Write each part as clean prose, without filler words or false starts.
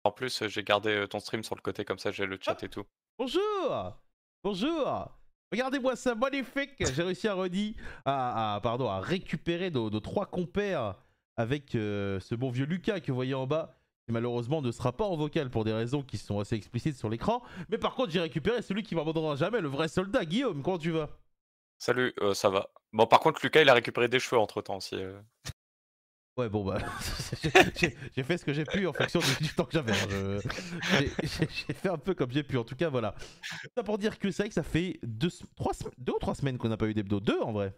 En plus, j'ai gardé, ton stream sur le côté comme ça j'ai le Ah, chat et tout. bonjour! Bonjour! Regardez-moi ça, magnifique! J'ai réussi à récupérer nos 3 compères avec ce bon vieux Lucas que vous voyez en bas, qui malheureusement ne sera pas en vocal pour des raisons qui sont assez explicites sur l'écran. Mais par contre, j'ai récupéré celui qui m'abandonnera jamais, le vrai soldat, Guillaume. Comment tu vas? Salut, ça va. Bon par contre Lucas il a récupéré des cheveux entre temps aussi, Ouais, bon bah, j'ai fait ce que j'ai pu en fonction du temps que j'avais. Hein. J'ai fait un peu comme j'ai pu. En tout cas, voilà. Ça pour dire que c'est vrai que ça fait 2 ou 3 semaines qu'on n'a pas eu d'hebdo. 2 en vrai.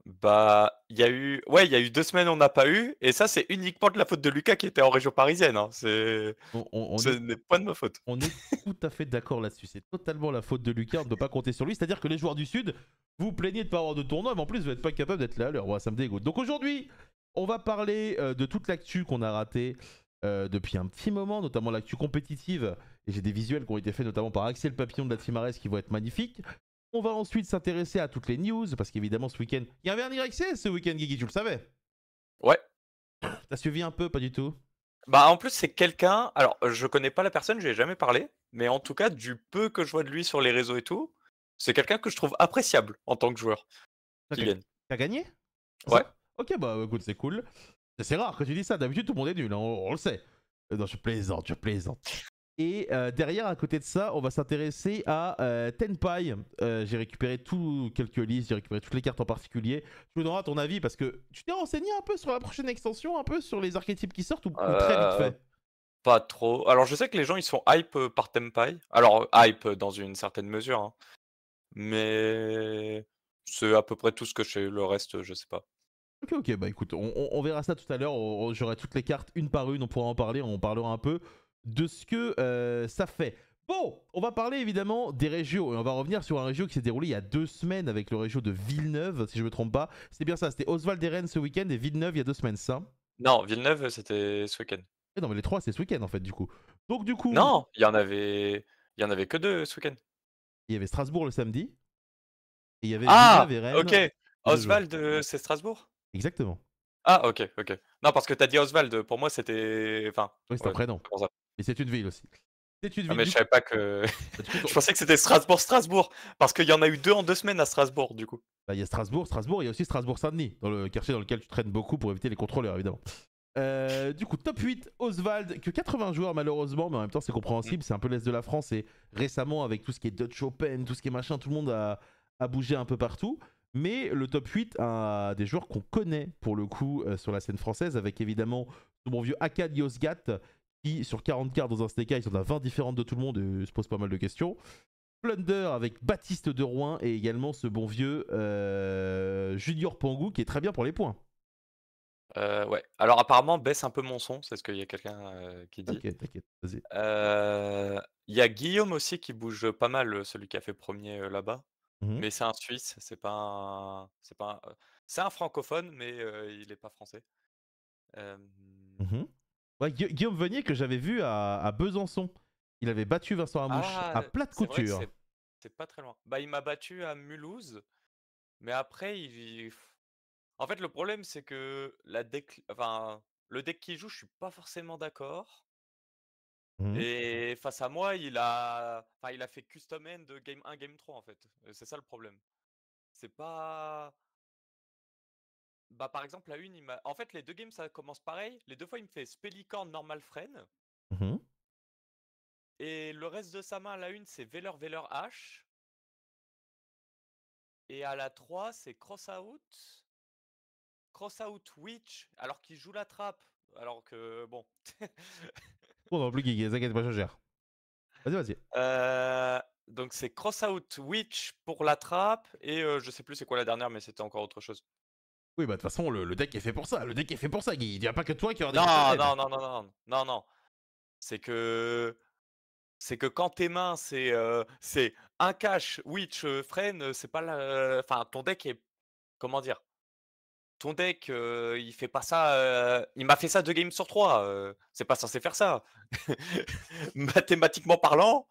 Bah, il y a eu 2 semaines on n'a pas eu et ça c'est uniquement de la faute de Lucas qui était en région parisienne, hein. On, on- on Ce est, n'est pas de ma faute. on est tout à fait d'accord là-dessus. C'est totalement la faute de Lucas. On ne peut pas compter sur lui. C'est-à-dire que les joueurs du Sud, vous vous plaignez de pas avoir de tournoi, mais en plus vous n'êtes pas capable d'être là à l'heure. Ouais, ça me dégoûte. Donc aujourd'hui, on va parler de toute l'actu qu'on a raté depuis un petit moment, notamment l'actu compétitive. Et j'ai des visuels qui ont été faits notamment par Axel Papillon de la Team Ares qui vont être magnifiques. On va ensuite s'intéresser à toutes les news, parce qu'évidemment ce week-end, il y avait un YC ce week-end, Guigui, tu le savais? Ouais. T'as suivi un peu, pas du tout? Bah, en plus c'est quelqu'un alors, je connais pas la personne, je lui ai jamais parlé, mais en tout cas du peu que je vois de lui sur les réseaux et tout, c'est quelqu'un que je trouve appréciable en tant que joueur, T'as Kylian. t'as gagné? C'est Ouais. ça? Ok, bah écoute, c'est cool. C'est rare que tu dis ça, d'habitude tout le monde est nul, hein, on le sait. Non, je plaisante, je plaisante. Et derrière, à côté de ça, on va s'intéresser à Tenpai. J'ai récupéré quelques listes, j'ai récupéré toutes les cartes en particulier. Tu me donneras ton avis parce que tu t'es renseigné un peu sur la prochaine extension, un peu sur les archétypes qui sortent ou très vite Heu, fait? Pas trop. Alors je sais que les gens ils sont hype, par Tenpai. Alors hype, dans une certaine mesure, hein, mais c'est à peu près tout ce que je sais. Le reste, je sais pas. Ok, ok, bah écoute, on verra ça tout à l'heure. J'aurai toutes les cartes une par une, on pourra en parler, on parlera un peu de ce que ça fait. Bon, on va parler évidemment des régios et on va revenir sur un régio qui s'est déroulé il y a 2 semaines avec le régio de Villeneuve, si je me trompe pas. C'est bien ça, c'était Oswald et Rennes ce week-end et Villeneuve il y a 2 semaines, ça. Non, Villeneuve, c'était ce week-end. Et non, mais les trois c'est ce week-end en fait, du coup. Donc, du coup, Non, il y en avait que 2 ce week-end. il y avait Strasbourg le samedi et il y avait Villeneuve Ah! et OK. Rennes le 2 jours. Oswald, c'est Strasbourg? Exactement. Ah OK, OK. Non, parce que tu as dit Oswald, pour moi c'était enfin, Oui, c'est un ouais, prénom. c'est pour ça. Et c'est une ville aussi. C'est une Ah ville, mais je du coup. savais pas que Du coup, je pensais que c'était Strasbourg, parce qu'il y en a eu 2 en 2 semaines à Strasbourg, du coup. bah, il y a Strasbourg, il y a aussi Strasbourg-Saint-Denis, dans le quartier dans lequel tu traînes beaucoup pour éviter les contrôleurs, évidemment. Du coup, top 8, Oswald, que 80 joueurs malheureusement, mais en même temps c'est Mmh. compréhensible, c'est un peu l'Est de la France et récemment avec tout ce qui est Dutch Open, tout ce qui est machin, tout le monde a bougé un peu partout. Mais le top 8 a des joueurs qu'on connaît pour le coup sur la scène française, avec évidemment ce bon vieux Akkad Yozgat qui sur 40 cartes dans un STK, ils en a 20 différentes de tout le monde et se pose pas mal de questions. Plunder avec Baptiste de Rouen et également ce bon vieux Junior Pangou qui est très bien pour les points. Ouais. Alors apparemment baisse un peu mon son, c'est ce qu'il y a quelqu'un, qui dit. T'inquiète, t'inquiète, vas-y. Il y a Guillaume aussi qui bouge pas mal, celui qui a fait premier er là-bas. Mhm. Mais c'est un Suisse, c'est un francophone, mais il est pas français. Hem, Mhm. Ouais, Guillaume Venier que j'avais vu à Besançon. Il avait battu Vincent Amouche ah! à plat de C'est vrai que couture. c'est pas très loin. Bah, il m'a battu à Mulhouse, mais après en fait, le problème, c'est que le deck qu'il joue, je suis pas forcément d'accord Mhm. et face à moi, il a fait custom end game 1, game 3 en fait, c'est ça le problème. C'est pas Bah, par exemple, la une, en fait, les 2 games, ça commence pareil. Les 2 fois, il me fait Spellicorn, Normal Friend Mhm. et le reste de sa main, la une, c'est Veller, Veller, H et à la 3 c'est Cross Out Witch alors qu'il joue la trappe, alors que bon. Bon, non plus Guigui, t'inquiète pas, je gère. Vas-y, vas-y. Donc c'est Cross Out Witch pour la trappe et je sais plus c'est quoi la dernière, mais c'était encore autre chose. Oui, bah de toute façon, le deck est fait pour ça. Le deck est fait pour ça, Guigui. Il n'y a pas que toi qui aura des custom Non, aids. non, non, non, non, non, non. C'est que C'est que quand tes mains, c'est un cash, witch, freine, c'est pas la enfin ton deck est comment dire? Ton deck, il fait pas ça, il m'a fait ça 2 games sur 3. C'est pas censé faire ça. Mathématiquement parlant,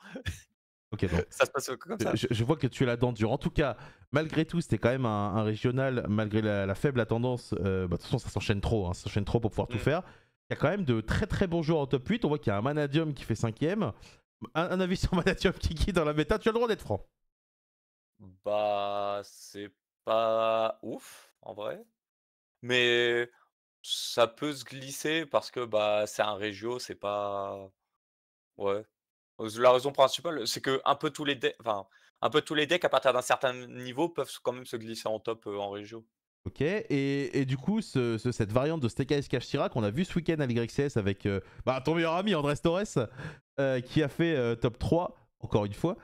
Ok, bon. ça se passe, comme ça. Je vois que tu es la dent dure. En tout cas, malgré tout, c'était quand même un régional, malgré la faible tendance. Bah, de toute façon, ça s'enchaîne trop. Hein, ça s'enchaîne trop pour pouvoir tout Mmh. faire. Il y a quand même de très très bons joueurs en top 8. On voit qu'il y a un Manadium qui fait 5ème. Un avis sur Manadium qui est dans la méta, tu as le droit d'être franc. Bah, c'est pas ouf, en vrai, mais ça peut se glisser parce que, bah, c'est un régio, c'est pas ouais. La raison principale, c'est que un peu tous les decks à partir d'un certain niveau peuvent quand même se glisser en top, en régio. Ok, et du coup, cette variante de Snake Eyes Kashira qu'on a vu ce week-end à l'YCS avec ton meilleur ami Andrés Torres, qui a fait top 3, encore une fois.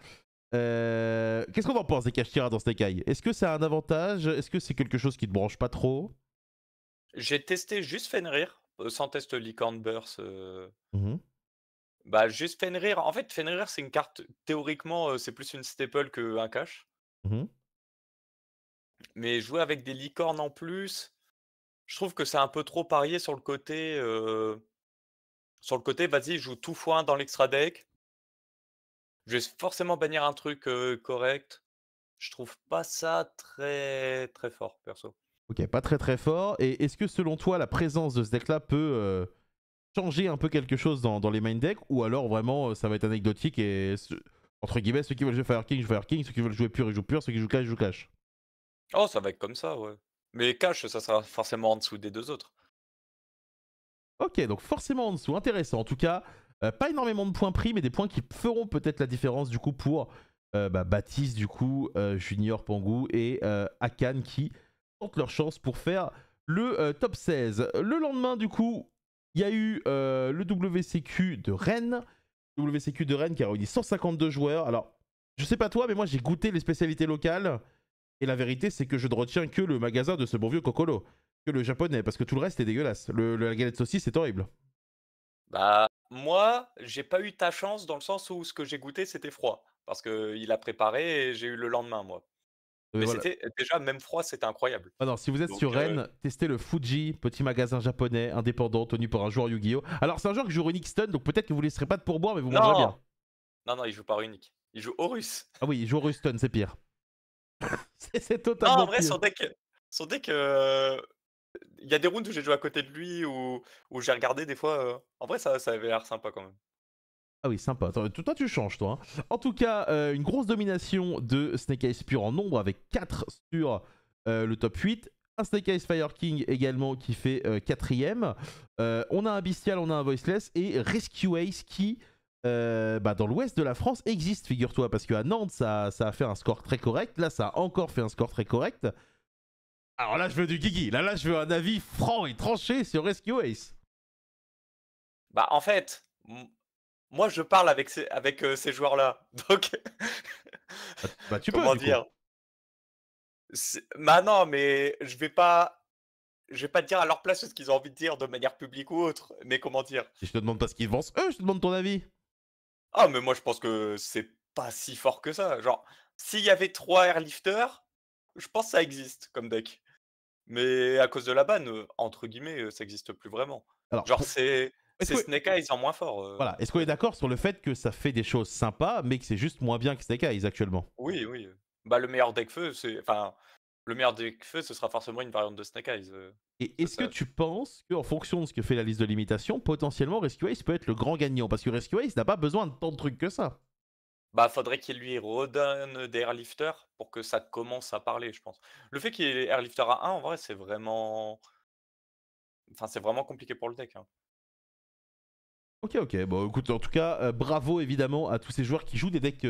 Qu'est-ce qu'on en pense des Kashira dans Snake Eye? Est-ce que c'est un avantage? Est-ce que c'est quelque chose qui te branche pas trop? J'ai testé juste Fenrir, sans test Licorne Burst, Mhm, bah, juste Fenrir. En fait, Fenrir, c'est une carte théoriquement, c'est plus une staple qu'un cash, mhm. mais jouer avec des licornes en plus, je trouve que c'est un peu trop parier sur le côté, vas-y, joue tout foin dans l'extra deck. Je vais forcément bannir un truc, correct. Je trouve pas ça très, très fort, perso. Ok, pas très très fort. Et est-ce que selon toi, la présence de ce deck-là peut changer un peu quelque chose dans les main decks, ou alors vraiment ça va être anecdotique et entre guillemets, ceux qui veulent jouer Fire King jouent Fire King, ceux qui veulent jouer pur ils jouent pur, ceux qui jouent cash jouent cash. Oh, ça va être comme ça, ouais. Mais cash, ça sera forcément en dessous des 2 autres. Ok, donc forcément en dessous, intéressant. En tout cas, pas énormément de points pris, mais des points qui feront peut-être la différence du coup pour Baptiste, du coup, Junior Pangou et Akan qui tentent leur chance pour faire le top 16. Le lendemain, du coup, il y a eu le WCQ de Rennes. WCQ de Rennes qui a réuni 152 joueurs. Alors, je sais pas toi, mais moi j'ai goûté les spécialités locales. Et la vérité, c'est que je ne retiens que le magasin de ce bon vieux Kokoro, que le japonais, parce que tout le reste est dégueulasse. La galette saucisse, c'est horrible. Bah, moi, j'ai pas eu ta chance dans le sens où ce que j'ai goûté, c'était froid. Parce qu'il a préparé et j'ai eu le lendemain, moi. Mais Voilà. c'était déjà, même froid, c'était incroyable. Ah non, si vous êtes Donc, sur Rennes, testez le Fuji, petit magasin japonais indépendant tenu par un joueur Yu-Gi-Oh! Alors, c'est un joueur qui joue Runic Stun, donc peut-être que vous ne laisserez pas de pourboire, mais vous mangerez non! bien. Non, non, il joue pas unique. Il joue Horus. Ah oui, il joue Rus Stun, c'est pire. C'est Non, en totalement vrai, pire. son deck, il y a des rounds où j'ai joué à côté de lui, où j'ai regardé des fois, en vrai, ça avait l'air sympa quand même. Ah oui, sympa. Toi, tu changes, toi. Hein. En tout cas, une grosse domination de Snake Eyes Pure en nombre avec 4 sur le top 8. Un Snake Eyes Fire King également qui fait 4ème. On a un Bestial, on a un Voiceless et Rescue Ace qui, dans l'ouest de la France, existe, figure-toi, parce qu'à Nantes, ça a fait un score très correct. Là, ça a encore fait un score très correct. Alors là, je veux du Guigui. Là, je veux un avis franc et tranché sur Rescue Ace. Bah, en fait, moi, je parle avec, ces joueurs-là, donc Tu peux, comment du coup. dire? Bah, non, mais je vais pas te dire à leur place ce qu'ils ont envie de dire de manière publique ou autre, mais comment dire? Et je te demande pas ce qu'ils pensent eux, je te demande ton avis. Ah, mais moi, je pense que c'est pas si fort que ça. Genre, s'il y avait 3 airlifters, je pense que ça existe comme deck. Mais à cause de la ban, entre guillemets, ça existe plus vraiment. Alors, Genre, est-ce c'est que Snake Eyes en moins fort, voilà, est-ce qu'on est ouais. d'accord sur le fait que ça fait des choses sympas, mais que c'est juste moins bien que Snake Eyes actuellement? Oui, oui, bah, le meilleur deck feu, le meilleur deck feu, ce sera forcément une variante de Snake Eyes, Et que est-ce que ça tu penses qu'en fonction de ce que fait la liste de limitation, potentiellement Rescue Ace peut être le grand gagnant? Parce que Rescue Ace n'a pas besoin de tant de trucs que ça. bah, faudrait qu'il lui redonne des airlifters pour que ça commence à parler, je pense. Le fait qu'il y ait airlifter à 1, en vrai, c'est vraiment compliqué pour le deck, hein. Ok, ok. Bon, écoute, en tout cas, bravo évidemment à tous ces joueurs qui jouent des decks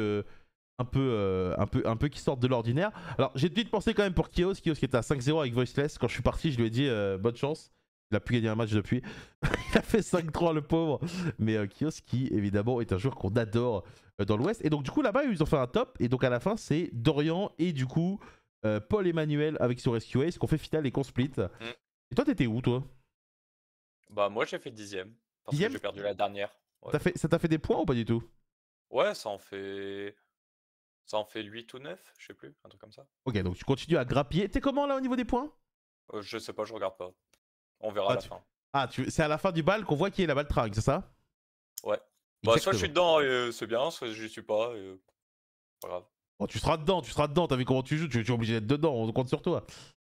un peu qui sortent de l'ordinaire. Alors, j'ai tout de suite pensé quand même pour Kios qui était à 5-0 avec Voiceless. Quand je suis parti, je lui ai dit bonne chance. Il a pu gagner un match depuis. Il a fait 5-3 le pauvre. Mais Kios qui évidemment est un joueur qu'on adore dans l'Ouest. Et donc du coup là-bas ils ont fait un top. Et donc à la fin c'est Dorian et du coup Paul Emmanuel avec son Rescue Ace qu'on fait finale et qu'on split. Mmh. Et toi t'étais où toi? Bah, moi, j'ai fait 10e parce que Dixième. j'ai perdu la dernière. Ouais. Ça t'a fait des points ou pas du tout? Ouais, ça en fait 8 ou 9, je sais plus, un truc comme ça. Ok, donc tu continues à grappiller. T'es comment là au niveau des points? Je sais pas, je regarde pas. On verra à Ah, la fin. c'est à la fin du bal qu'on voit qui est la baltringue, c'est ça? Ouais. Bah, soit je suis Exactement. dedans et c'est bien, soit j'y suis pas et pas grave. Bon, tu seras dedans, t'as vu comment tu joues, tu es obligé d'être dedans, on compte sur toi.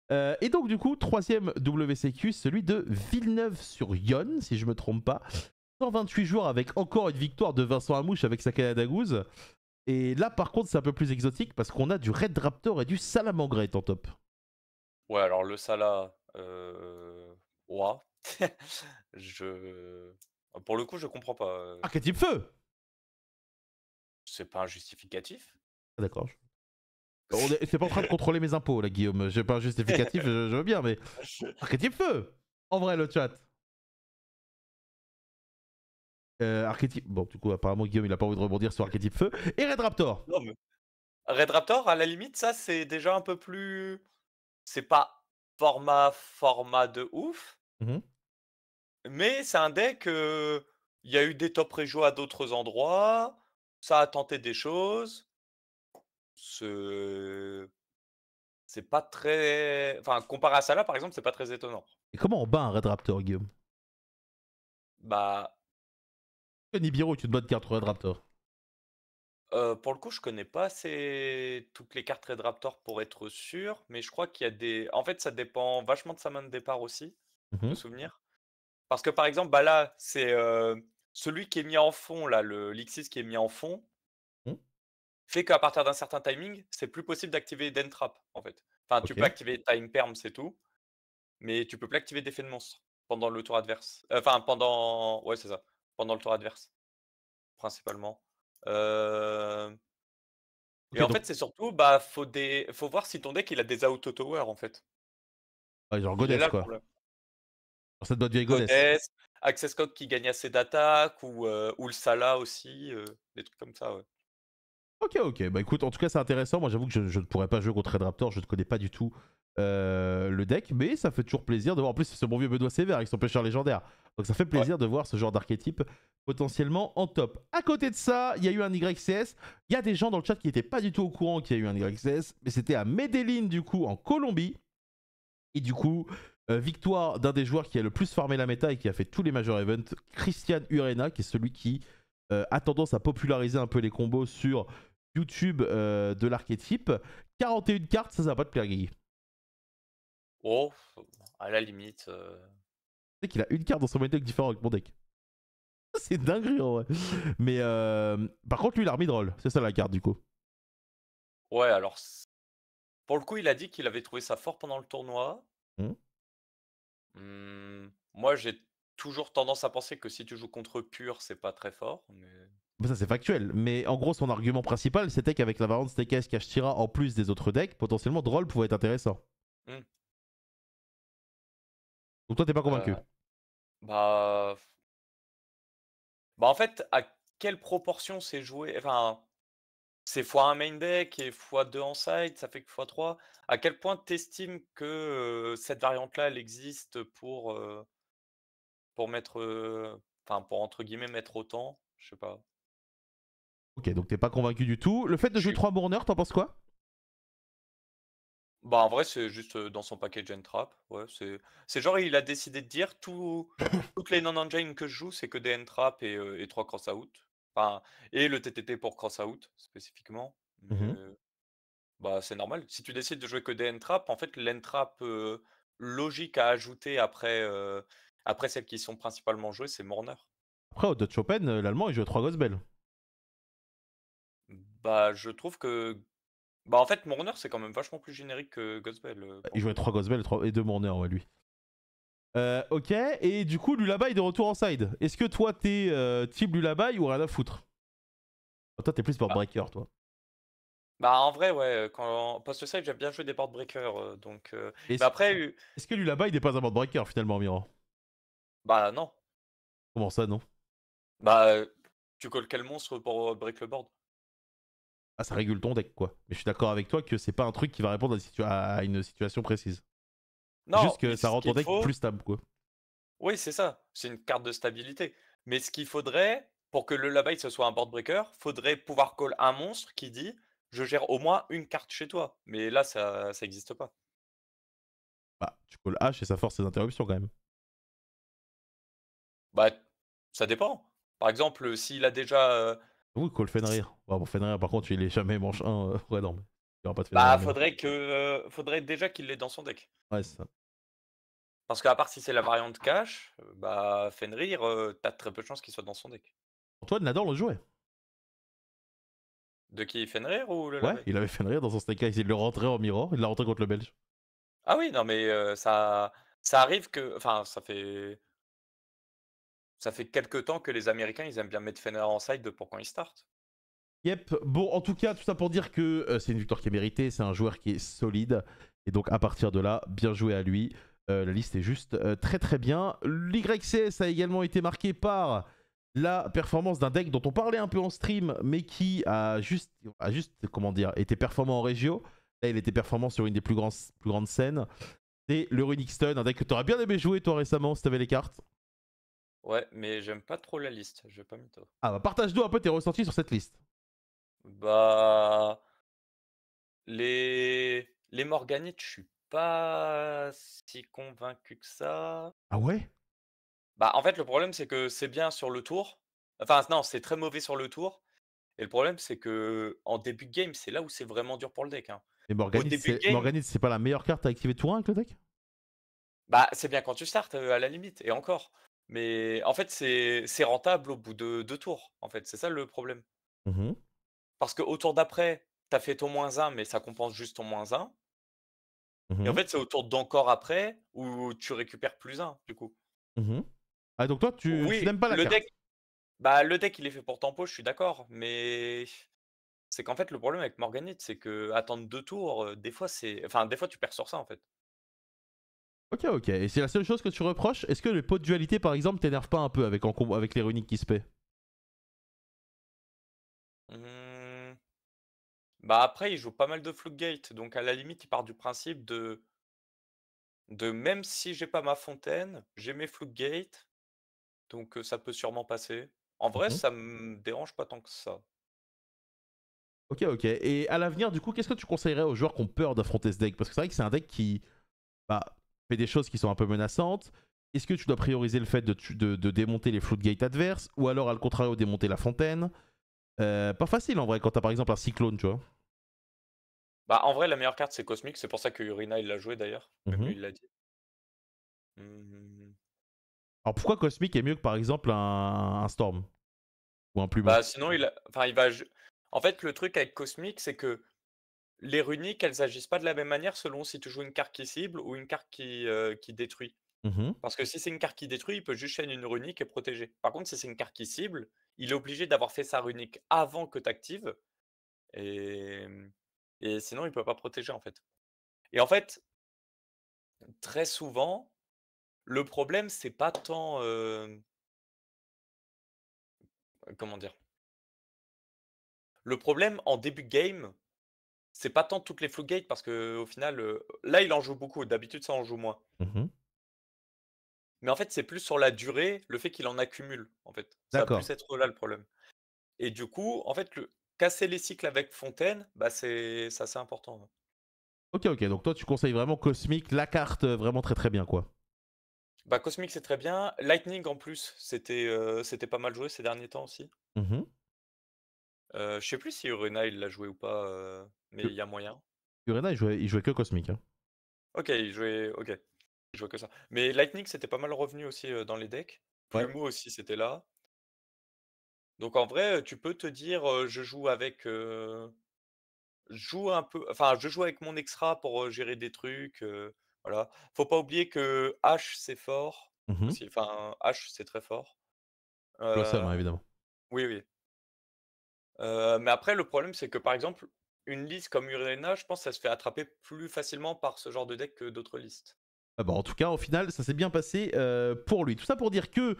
Et donc du coup, troisième WCQ, celui de Villeneuve-sur-Yonne, si je me trompe pas. 128 jours avec encore une victoire de Vincent Amouche avec sa Canada Goose. Et là, par contre, c'est un peu plus exotique parce qu'on a du Red Raptor et du Salamangreat en top. Ouais, alors le Salah, ouah, je pour le coup, je comprends pas, Archétype feu. c'est pas un justificatif. Ah, d'accord. C'est pas en train de contrôler mes impôts là, Guillaume. J'ai pas un justificatif, je veux bien, mais archétype feu. En vrai, le chat. Archétype. Bon, du coup, apparemment, Guillaume, il a pas envie de rebondir sur archétype feu. Et Red Raptor. Non, mais Red Raptor, à la limite, ça, c'est déjà un peu plus c'est pas format de ouf, Mhm. mais c'est un deck, il y a eu des top régio à d'autres endroits, ça a tenté des choses. Ce c'est pas très enfin, comparé à ça là, par exemple, c'est pas très étonnant. Et comment on bat un Red Raptor, Guillaume? Bah, Nibiru, tu te bats de carte Red Raptor. pour le coup, je connais pas assez toutes les cartes Red Raptor pour être sûr, mais je crois qu'il y a des en fait, ça dépend vachement de sa main de départ aussi, de Mhm. souvenir. Parce que, par exemple, bah, là, c'est, celui qui est mis en fond là, le Lixis qui est mis en fond, Mhm. fait qu'à partir d'un certain timing, c'est plus possible d'activer d'Entrap, en fait. Enfin, tu Ok. peux activer Time Perm, c'est tout, mais tu peux plus activer d'effet de monstre pendant le tour adverse. Enfin, pendant ouais, c'est ça, pendant le tour adverse, principalement. Hem Et Ok, en donc, fait, c'est surtout, bah, faut voir si ton deck, il a des auto tower, en fait. ouais, genre Il est Goddess, là le quoi. problème. Genre cette botte vieille Goddess. Goddess, Access Code qui gagne assez d'attaque ou le Sala aussi, des trucs comme ça, ouais. Ok, ok. Bah écoute, en tout cas, c'est intéressant. Moi, j'avoue que je ne pourrais pas jouer contre Red Raptor. Je ne connais pas du tout le deck, mais ça fait toujours plaisir de voir. En plus, c'est ce bon vieux Benoît Sévère avec son pêcheur légendaire. Donc, ça fait Ouais. plaisir de voir ce genre d'archétype potentiellement en top. À côté de ça, il y a eu un YCS. Il y a des gens dans le chat qui n'étaient pas du tout au courant qu'il y a eu un YCS, mais c'était à Medellín, du coup, en Colombie. Et du coup, victoire d'un des joueurs qui a le plus farmé la méta et qui a fait tous les major events, Christian Urena, qui est celui qui a tendance à populariser un peu les combos sur YouTube de l'archétype. 41 cartes, ça va pas te plaire, Guigui. Tu Oh, à la limite, sais qu'il a une carte dans son main deck différent avec mon deck. C'est dingue en vrai. Mais par contre, lui, il a remis roll. C'est ça la carte du coup. ouais, alors c pour le coup, il a dit qu'il avait trouvé ça fort pendant le tournoi. Hmm. Moi, j'ai toujours tendance à penser que si tu joues contre Pur, c'est pas très fort, mais Mais ça, c'est factuel. Mais en gros, son argument principal, c'était qu'avec la variante Stekes Kashtira en plus des autres decks, potentiellement, Droll pouvait être intéressant. mmh, Donc toi, t'es pas convaincu. heu, bah bah, en fait, à quelle proportion c'est joué enfin, c'est fois un main deck et fois 2 en side, ça fait que fois 3. À quel point tu estimes que, cette variante-là, elle existe pour mettre, enfin, pour entre guillemets «mettre autant»? Je sais pas. Ok, donc t'es pas convaincu du tout. Le fait de Je jouer suis 3 Mourners, t'en penses quoi? bah, en vrai, c'est juste, dans son package Entrap, ouais, c'est genre il a décidé de dire: Toutes les non-engine que je joue, c'est que des Entrap et 3 cross out». Enfin et le TTT pour cross out spécifiquement, mais Mhm. bah, c'est normal. Si tu décides de jouer que des entraps, en fait, l'entrap, logique à ajouter après celles qui sont principalement jouées, c'est Mourner. Après, au Dutch Open, l'Allemand, il joue à 3 Gospel. Bah, je trouve que bah, en fait, Mourner, c'est quand même vachement plus générique que Gospel, pour Il le jouait coup. 3 Gospel et 2 Mourners, ouais, lui. Ok, et du coup, Lullaby est de retour en side. Est-ce que toi, t'es team Lullaby ou rien à foutre? Toi, t'es plus Board Bah Breaker, toi. en vrai, ouais, quand post-save, j'aime bien jouer des board breakers, mais Est-ce après, est que Lullaby n'est pas un Board Breaker, finalement, Miro? bah, non. Comment ça, non? Bah, tu calls quel monstre pour, break le board? Ah, ça régule ton deck, quoi. Mais je suis d'accord avec toi que c'est pas un truc qui va répondre à une situation précise. Non, Juste que mais ça ce rend ton qu'il deck faut plus stable, quoi. oui, c'est ça, c'est une carte de stabilité. Mais ce qu'il faudrait, pour que le Lullaby ce soit un board breaker, faudrait pouvoir call un monstre qui dit: «Je gère au moins une carte chez toi». Mais là, ça existe pas. Bah, tu call H et ça force ses interruptions, quand même. Bah, ça dépend. Par exemple, s'il a déjà, Oui, call s Fenrir. Bon, Fenrir, par contre, il est jamais manche 1. Ouais, non. Il y aura pas de Fenrir Bah, en Miro. faudrait déjà qu'il l'ait dans son deck. Ouais, c'est ça. Parce qu'à part si c'est la variante cash, bah, Fenrir, tu très peu de chances qu'il soit dans son deck. Antoine Nador le jouait. De qui? Fenrir ou le Ouais, Lavec? il avait Fenrir dans son steak ice. Il le rentrait en Mirror. Il l'a rentré contre le Belge. Ah oui, non mais ça arrive que enfin, ça fait quelque temps que les Américains, ils aiment bien mettre Fenrir en side pour quand ils startent. Yep. Bon, en tout cas, tout ça pour dire que c'est une victoire qui est méritée. C'est un joueur qui est solide. Et donc, à partir de là, bien joué à lui. La liste est juste très très bien. L'YCS a également été marqué par la performance d'un deck dont on parlait un peu en stream, mais qui a juste comment dire, été performant en régio. Là, il était performant sur une des plus grandes scènes. C'est le Runic Stun, un deck que tu aurais bien aimé jouer toi récemment si t'avais les cartes. Ouais, mais j'aime pas trop la liste, je vais pas mytho. Ah bah partage-nous un peu tes ressentis sur cette liste. Bah, les Morganites, je suis pas si convaincu que ça. Ah ouais. Bah, en fait, le problème, c'est que c'est bien sur le tour. Enfin, non, c'est très mauvais sur le tour. Et le problème, c'est que en début de game, c'est là où c'est vraiment dur pour le deck, hein. Et Au début de game, Morganite, c'est pas la meilleure carte à activer tour 1 avec le deck. bah, c'est bien quand tu startes, à la limite, et encore. Mais en fait, c'est rentable au bout de 2 tours, en fait, c'est ça le problème. Mhm, Parce qu'au tour d'après, tu as fait ton -1, mais ça compense juste ton -1. Et en mhm, fait, c'est au tour d'encore après où tu récupères +1 du coup. mhm. Ah donc toi, tu Oui, n'aimes pas la le carte. deck bah, le deck, il est fait pour tempo, je suis d'accord, mais c'est qu'en fait, le problème avec Morganite, c'est qu'attendre 2 tours, des fois, des fois, tu perds sur ça, en fait. Ok, ok. Et c'est la seule chose que tu reproches. Est-ce que le pot de dualité, par exemple, t'énerve pas un peu avec, avec les runiques qui se paient? Mmh, bah, après, il joue pas mal de Floodgate, donc à la limite, il part du principe de même si j'ai pas ma fontaine, j'ai mes Floodgate, donc ça peut sûrement passer. En vrai, Mhm. ça me dérange pas tant que ça. Ok, ok. Et à l'avenir, du coup, qu'est-ce que tu conseillerais aux joueurs qui ont peur d'affronter ce deck? Parce que c'est vrai que c'est un deck qui bah, fait des choses qui sont un peu menaçantes. Est-ce que tu dois prioriser le fait de démonter les floodgates adverses ou alors, à contrario, démonter la fontaine? Pas facile en vrai quand t'as par exemple un cyclone, tu vois. Bah, en vrai, la meilleure carte, c'est Cosmic, c'est pour ça que Urina, il l'a joué d'ailleurs, même Mhm. lui, il l'a dit. Mmh. Alors pourquoi Cosmic est mieux que par exemple un Storm ou un Plumeau? Bah, sinon, il va en fait, le truc avec Cosmic, c'est que les runiques, elles agissent pas de la même manière selon si tu joues une carte qui cible ou une carte qui détruit. Mhm. Parce que si c'est une carte qui détruit, il peut juste chaîne une runique et protéger. Par contre, si c'est une carte qui cible, il est obligé d'avoir fait sa runique avant que tu actives et et sinon il peut pas protéger, en fait. Et en fait, très souvent, le problème, c'est pas tant, comment dire? Le problème en début de game, c'est pas tant toutes les floodgates parce qu'au final, là, il en joue beaucoup. D'habitude, ça en joue moins. Mhm. Mais en fait, c'est plus sur la durée, le fait qu'il en accumule, en fait. Ça va D'accord. plus être là le problème. Et du coup, en fait, casser les cycles avec Fontaine, bah, c'est assez important, ouais. Ok, ok. Donc toi, tu conseilles vraiment Cosmic, la carte vraiment très très bien quoi. Bah, Cosmic, c'est très bien. Lightning, en plus, c'était pas mal joué ces derniers temps aussi. Mhm. Je sais plus si Urena, il l'a joué ou pas, mais U- il y a moyen. Urena, il jouait que Cosmic, hein. OK, il jouait que ça. Mais Lightning, c'était pas mal revenu aussi, dans les decks. Ouais. Plumeau aussi, c'était là. Donc en vrai, tu peux te dire, je joue avec, je joue un peu enfin, je joue avec mon extra pour, gérer des trucs, voilà. Faut pas oublier que H, c'est fort Mhm. aussi, enfin, H, c'est très fort. Blossom, hein, Heu, évidemment. oui, oui. Mais après le problème, c'est que, par exemple, une liste comme Urena, je pense, ça se fait attraper plus facilement par ce genre de deck que d'autres listes. Ah bah, en tout cas, au final, ça s'est bien passé pour lui. Tout ça pour dire que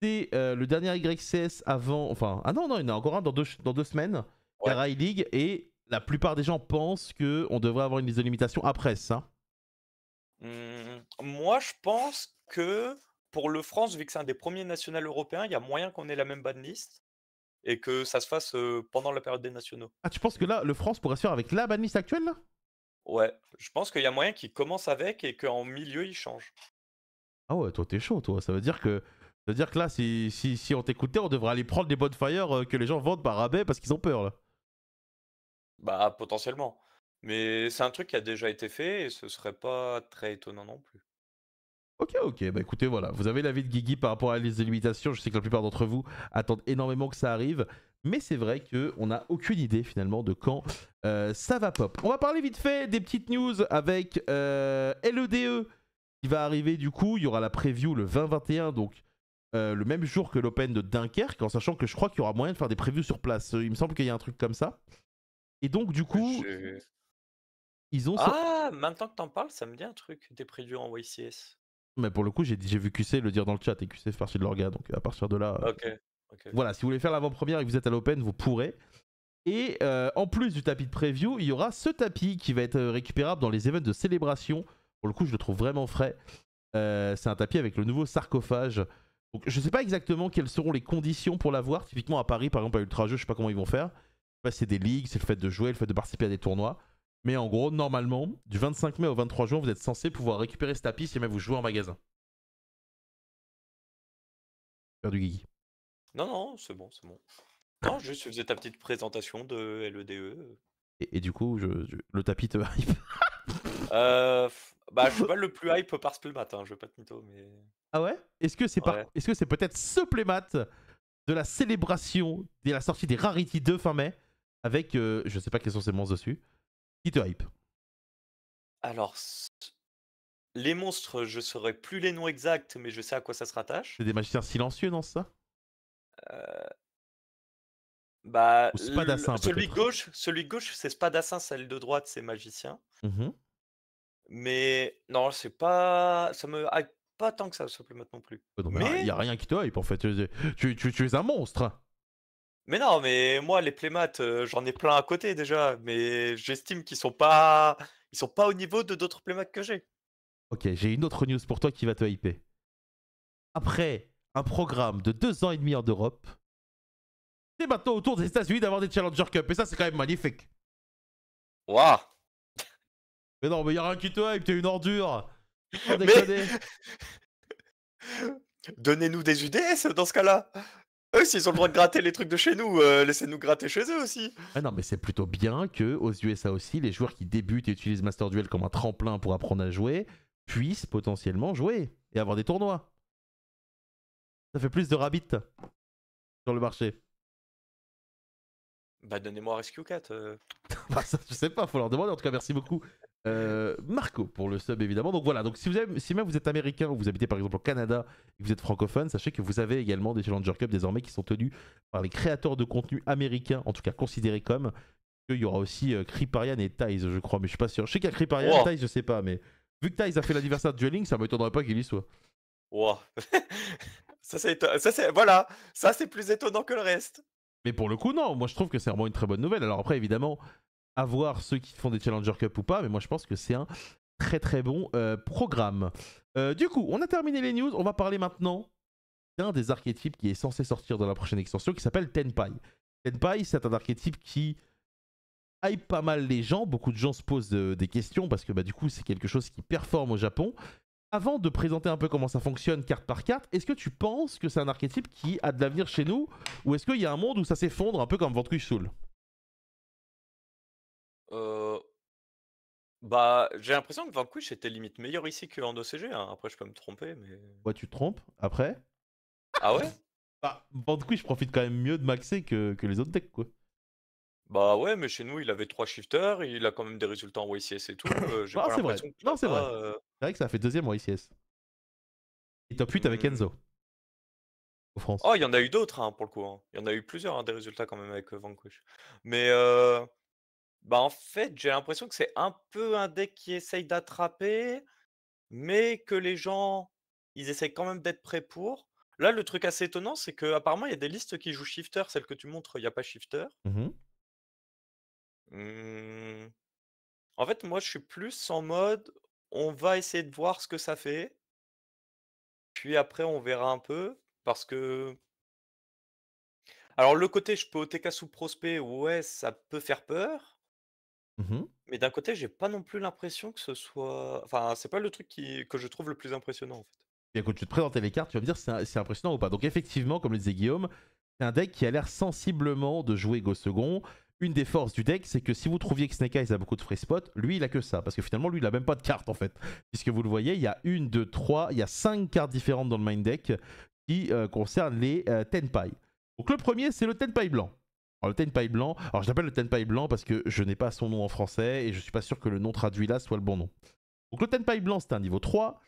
c'est le dernier YCS avant. Enfin, ah non, non, il y en a encore un dans deux semaines. Ouais. Terra League. Et la plupart des gens pensent qu'on devrait avoir une liste de limitation après ça. Moi, je pense que pour le France, vu que c'est un des premiers nationals européens, il y a moyen qu'on ait la même banlist et que ça se fasse, pendant la période des nationaux. Ah, tu penses que là, le France pourrait se faire avec la banlist actuelle là? Ouais, je pense qu'il y a moyen qu'ils commencent avec et qu'en milieu, ils changent. Ah ouais, toi, t'es chaud, toi. Ça veut dire que là, si on t'écoutait, on devrait aller prendre les bonfires que les gens vendent par rabais parce qu'ils ont peur là. Bah, potentiellement. Mais c'est un truc qui a déjà été fait et ce serait pas très étonnant non plus. Ok, ok, bah écoutez, voilà, vous avez l'avis de Guigui par rapport à les limitations. Je sais que la plupart d'entre vous attendent énormément que ça arrive, mais c'est vrai qu'on n'a aucune idée finalement de quand ça va pop. On va parler vite fait des petites news avec LEDE qui va arriver du coup. Il y aura la preview le 20-21, donc le même jour que l'Open de Dunkerque, en sachant que je crois qu'il y aura moyen de faire des previews sur place. Il me semble qu'il y a un truc comme ça. Et donc du coup, J'ai ils ont... Ah! Maintenant que t'en parles, ça me dit un truc, des previews en YCS. Mais pour le coup, j'ai vu QC le dire dans le chat, et QC fait partie de leur gars, donc à partir de là... OK. OK, OK. Voilà, si vous voulez faire l'avant-première et que vous êtes à l'Open, vous pourrez. Et en plus du tapis de preview, il y aura ce tapis qui va être récupérable dans les events de célébration. Pour le coup, je le trouve vraiment frais. C'est un tapis avec le nouveau sarcophage. Donc, je ne sais pas exactement quelles seront les conditions pour l'avoir. Typiquement à Paris, par exemple, à Ultra Jeux, je ne sais pas comment ils vont faire. C'est des ligues, c'est le fait de jouer, le fait de participer à des tournois. Mais en gros, normalement, du 25 mai au 23 juin, vous êtes censé pouvoir récupérer ce tapis si jamais vous jouez en magasin. Faire du Guigui. Non, non, c'est bon, c'est bon. Non, juste tu faisais ta petite présentation de LEDE. Et du coup, le tapis te hype. Bah, je suis pas le plus hype par Spellmat, hein, je vais pas te mytho, mais Ah ouais? ouais. Est-ce que c'est peut-être ce playmat de la célébration de la sortie des Rarity 2 fin mai avec je sais pas quels sont ces monstres dessus qui te hype? Alors, les monstres, je saurais plus les noms exacts, mais je sais à quoi ça se C'est rattache. des magiciens silencieux, non, c'est ça? Heu, Bah, Ou spadassin peut-être? celui de gauche, c'est Spadassin, celle de droite, c'est Magicien. Mhm. Mais non, c'est pas ça me hype pas tant que ça, Supplément non plus. Non mais il y Mais a rien qui te hype en fait. Tu es un monstre. non, mais moi les playmats, j'en ai plein à côté déjà, mais j'estime ils sont pas au niveau de d'autres playmats que j'ai. Ok, j'ai une autre news pour toi qui va te hyper. Après un programme de 2 ans et demi en Europe, c'est maintenant au tour des États-Unis d'avoir des Challenger Cup. Et ça, c'est quand même magnifique. Waouh! Mais non, mais il y a rien qui te hype, t'es une ordure. Oh, Mais déconner. donnez-nous des UDS dans ce cas-là. Eux, s'ils ont le droit de gratter les trucs de chez nous, laissez-nous gratter chez eux aussi. Ah non, mais c'est plutôt bien que aux USA aussi, les joueurs qui débutent et utilisent Master Duel comme un tremplin pour apprendre à jouer puissent potentiellement jouer et avoir des tournois. Ça fait plus de rabbits sur le marché. Bah, donnez-moi Rescue Cat. Bah, ça, je sais pas, faut leur demander. En tout cas, merci beaucoup. Marco pour le sub évidemment. Donc voilà, donc si même vous êtes américain ou vous habitez par exemple au Canada et que vous êtes francophone, sachez que vous avez également des Challenger Cup désormais qui sont tenus par les créateurs de contenu américains, en tout cas considérés comme. Il y aura aussi Kriparian et Thais, je crois, mais je suis pas sûr. Je sais qu'il y a Kriparian, Wouah, Thais, je sais pas, mais vu que Thais a fait l'anniversaire de Dueling, ça m'étonnerait pas qu'il y soit. wouah. Ça c'est voilà, ça c'est plus étonnant que le reste. Mais pour le coup, non, moi je trouve que c'est vraiment une très bonne nouvelle. Alors après, évidemment, à voir ceux qui font des Challenger Cup ou pas, mais moi je pense que c'est un très très bon programme. Du coup, on a terminé les news, on va parler maintenant d'un des archétypes qui est censé sortir dans la prochaine extension qui s'appelle Tenpai. Tenpai, c'est un archétype qui hype pas mal les gens. Beaucoup de gens se posent des questions parce que bah, du coup, c'est quelque chose qui performe au Japon. Avant de présenter un peu comment ça fonctionne carte par carte, est-ce que tu penses que c'est un archétype qui a de l'avenir chez nous ou est-ce qu'il y a un monde où ça s'effondre un peu comme Vanquish Soul? Heu, Bah, j'ai l'impression que Vanquish était limite meilleur ici qu'en OCG, hein. Après je peux me tromper, mais Ouais, tu te trompes. Après, ah ouais? bah, Vanquish profite quand même mieux de maxer que les autres decks, quoi. Bah ouais, mais chez nous, il avait 3 shifters, il a quand même des résultats en YCS et tout, j'ai Non, pas c'est vrai. l'impression qu'il Non, a c'est vrai. pas, C'est vrai que ça a fait deuxième en ICS. Et top 8 avec mmh Enzo, en France. oh, il y en a eu d'autres, hein, pour le coup, hein. Il y en a eu plusieurs, hein, des résultats quand même avec, Vanquish. Mais, bah, en fait, j'ai l'impression que c'est un peu un deck qui essaye d'attraper, mais que les gens, ils essayent quand même d'être prêts pour. Là, le truc assez étonnant, c'est qu'apparemment, il y a des listes qui jouent shifter, celle que tu montres, il y a pas shifter. Mhm. Mmh, En fait, moi, je suis plus en mode, on va essayer de voir ce que ça fait, puis après on verra un peu, parce que alors le côté je peux OTK sous prospect, ouais, ça peut faire peur, Mhm. mais d'un côté, j'ai pas non plus l'impression que ce soit enfin, c'est pas le truc que je trouve le plus impressionnant, en fait. Et écoute, je vais te présenter les cartes, tu vas me dire si c'est impressionnant ou pas. Donc effectivement, comme le disait Guillaume, c'est un deck qui a l'air sensiblement de jouer Go second. une des forces du deck, c'est que si vous trouviez que Snake Eyes a beaucoup de free spot, lui il a que ça. Parce que finalement, lui il a même pas de cartes en fait. Puisque vous le voyez, il y a 1, 2, 3, il y a 5 cartes différentes dans le main deck qui concernent les Tenpai. Donc le premier, c'est le Tenpai blanc. Alors le Tenpai blanc, alors je l'appelle le Tenpai blanc parce que je n'ai pas son nom en français et je suis pas sûr que le nom traduit là soit le bon nom. Donc le Tenpai blanc, c'est un niveau 3.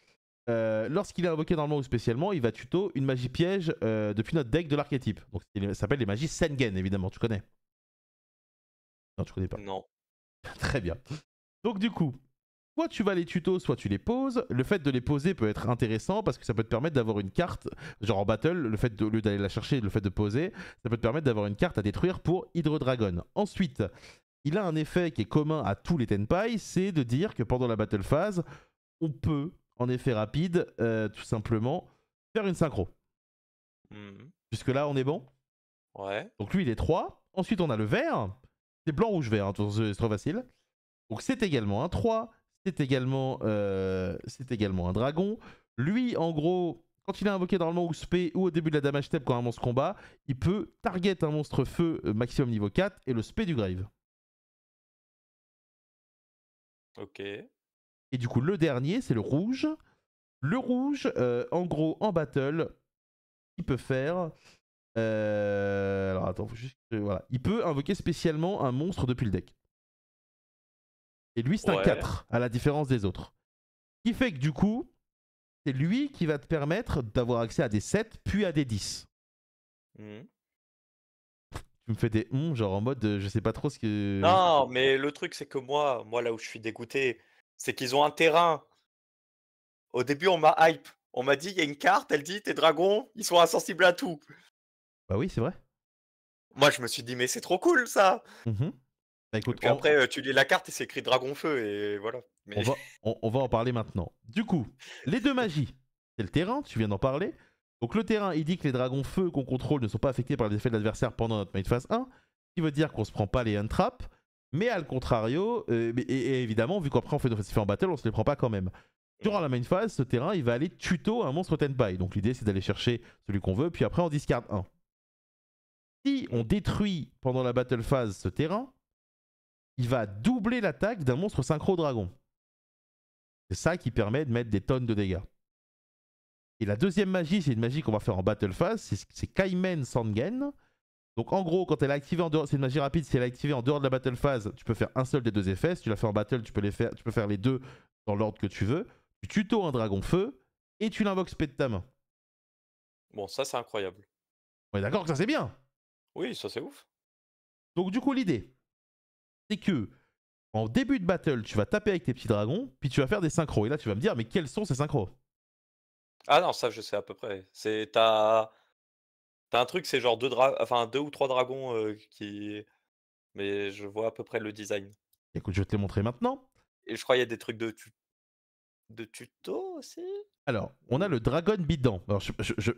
Lorsqu'il est invoqué normalement ou spécialement, il va tuto une magie piège depuis notre deck de l'archétype. Donc ça s'appelle les magies Sengen, évidemment, tu connais? Non, tu connais pas. Non. Très bien. Donc du coup, soit tu vas les tutos, soit tu les poses. Le fait de les poser peut être intéressant parce que ça peut te permettre d'avoir une carte, genre en battle, le fait de, au lieu d'aller la chercher, le fait de poser, ça peut te permettre d'avoir une carte à détruire pour Hydro Dragon. Ensuite, il a un effet qui est commun à tous les Tenpai, c'est de dire que pendant la battle phase, on peut, en effet rapide, tout simplement, faire une synchro. Jusque là, on est bon? Ouais. Donc lui, il est 3. Ensuite, on a le vert. C'est blanc, rouge, vert, hein, c'est trop facile. Donc c'est également un 3. C'est également un dragon. Lui, en gros, quand il est invoqué normalement ou spé ou au début de la damage step quand un monstre combat, il peut target un monstre feu maximum niveau 4 et le spé du grave. Ok. Et du coup, le dernier, c'est le rouge. Le rouge, en gros, en battle, il peut faire... alors attends, faut juste... voilà. Il peut invoquer spécialement un monstre depuis le deck. Et lui, c'est un Ouais. 4, à la différence des autres. Ce qui fait que du coup, c'est lui qui va te permettre d'avoir accès à des 7, puis à des 10. Tu me fais des genre en mode je sais pas trop ce que... Non, mais le truc, c'est que moi, là où je suis dégoûté, c'est qu'ils ont un terrain. Au début, on m'a hype. On m'a dit, il y a une carte, elle dit, tes dragons, ils sont insensibles à tout. Bah oui, c'est vrai. Moi, je me suis dit, mais c'est trop cool, ça. Bah Et écoute, puis après, tu lis la carte et c'est écrit dragon feu, et voilà. on Mais va, on va en parler maintenant. Du coup, les deux magies, c'est le terrain, tu viens d'en parler. Donc le terrain, il dit que les dragons feu qu'on contrôle ne sont pas affectés par les effets de l'adversaire pendant notre main phase 1, ce qui veut dire qu'on se prend pas les untraps, mais à le contrario, et évidemment, vu qu'après on fait nos effets en battle, on se les prend pas quand même. Durant la main phase, ce terrain, il va aller tuto un monstre Tenpai. Donc l'idée, c'est d'aller chercher celui qu'on veut, puis après on discard 1. Si on détruit pendant la battle phase ce terrain, il va doubler l'attaque d'un monstre synchro dragon. C'est ça qui permet de mettre des tonnes de dégâts. Et la deuxième magie, c'est une magie qu'on va faire en battle phase, c'est Kaimen Sangen. Donc en gros, quand elle est activée en dehors, c'est une magie rapide, si elle est activée en dehors de la battle phase, tu peux faire un seul des deux effets. Si tu la fais en battle, tu peux faire les deux dans l'ordre que tu veux. Tu tuto un dragon feu et tu l'invoques spé de ta main. bon, ça, c'est incroyable. On est d'accord que ça c'est bien. Oui, ça, c'est ouf. Donc du coup, l'idée, c'est que en début de battle, tu vas taper avec tes petits dragons, puis tu vas faire des synchros. Et là, tu vas me dire, mais quels sont ces synchros? Ah non, ça, je sais à peu près. T'as un truc, c'est genre deux ou trois dragons qui. Mais je vois à peu près le design. Écoute, je vais te les montrer maintenant. Et je crois qu'il y a des trucs de tuto aussi. Alors, on a le Dragon Bidon. Alors,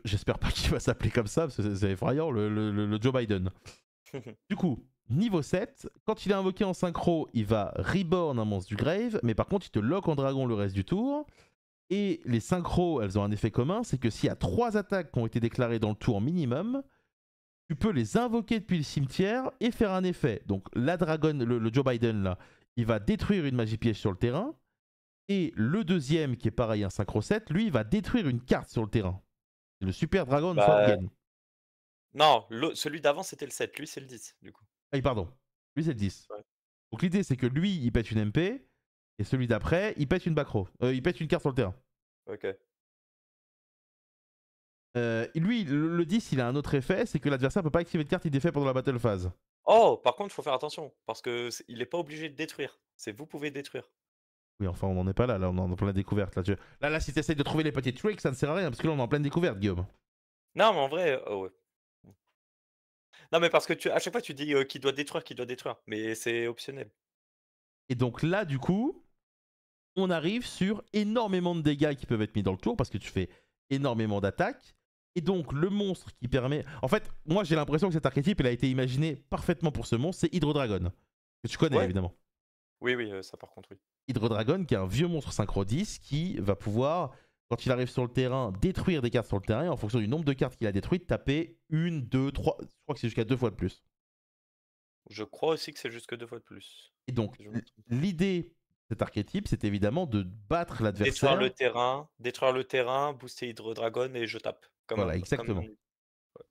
j'espère pas qu'il va s'appeler comme ça, parce que c'est effrayant, le Joe Biden. Du coup, niveau 7, quand il est invoqué en synchro, il va reborn un monstre du grave, mais par contre, il te lock en dragon le reste du tour. Et les synchros, elles ont un effet commun, c'est que s'il y a 3 attaques qui ont été déclarées dans le tour minimum, tu peux les invoquer depuis le cimetière et faire un effet. Donc la dragon, le Joe Biden là, il va détruire une magie piège sur le terrain. Et le deuxième, qui est pareil, un synchro 7, lui, il va détruire une carte sur le terrain. C'est le Super Dragon Bah, Sangen. non, celui d'avant, c'était le 7. Lui, c'est le 10, du coup. Ah, pardon. Lui, c'est le 10. Ouais. Donc l'idée, c'est que lui, il pète une MP. Et celui d'après, il pète une back row. Il pète une carte sur le terrain. Ok. Lui, le 10, il a un autre effet, c'est que l'adversaire peut pas activer de carte il défait pendant la battle phase. Oh, par contre, il faut faire attention. Parce que il est pas obligé de détruire. C'est vous pouvez détruire. Oui, enfin, on n'en est pas là, on est en pleine découverte. Là, si tu essayes de trouver les petits tricks, ça ne sert à rien, parce que là, on est en pleine découverte, Guillaume. Non, mais en vrai, oh ouais. Non, mais parce que à chaque fois, tu dis qu'il doit détruire, qu'il doit détruire. Mais c'est optionnel. Et donc là, du coup, on arrive sur énormément de dégâts qui peuvent être mis dans le tour, parce que tu fais énormément d'attaques. Et donc, le monstre qui permet... En fait, moi, j'ai l'impression que cet archétype, il a été imaginé parfaitement pour ce monstre, c'est Hydro Dragon. Que tu connais, Ouais. évidemment. Oui, oui, ça par contre, oui. Hydro Dragon, qui est un vieux monstre synchro 10, qui va pouvoir, quand il arrive sur le terrain, détruire des cartes sur le terrain, et en fonction du nombre de cartes qu'il a détruites, taper 1, 2, 3, je crois que c'est jusqu'à 2 fois de plus. Je crois aussi que c'est jusque 2 fois de plus, Et donc, si je me trompe pas. l'idée de cet archétype, c'est évidemment de battre l'adversaire. Détruire le terrain, booster Hydro Dragon et je tape, Voilà, comme exactement. ouais.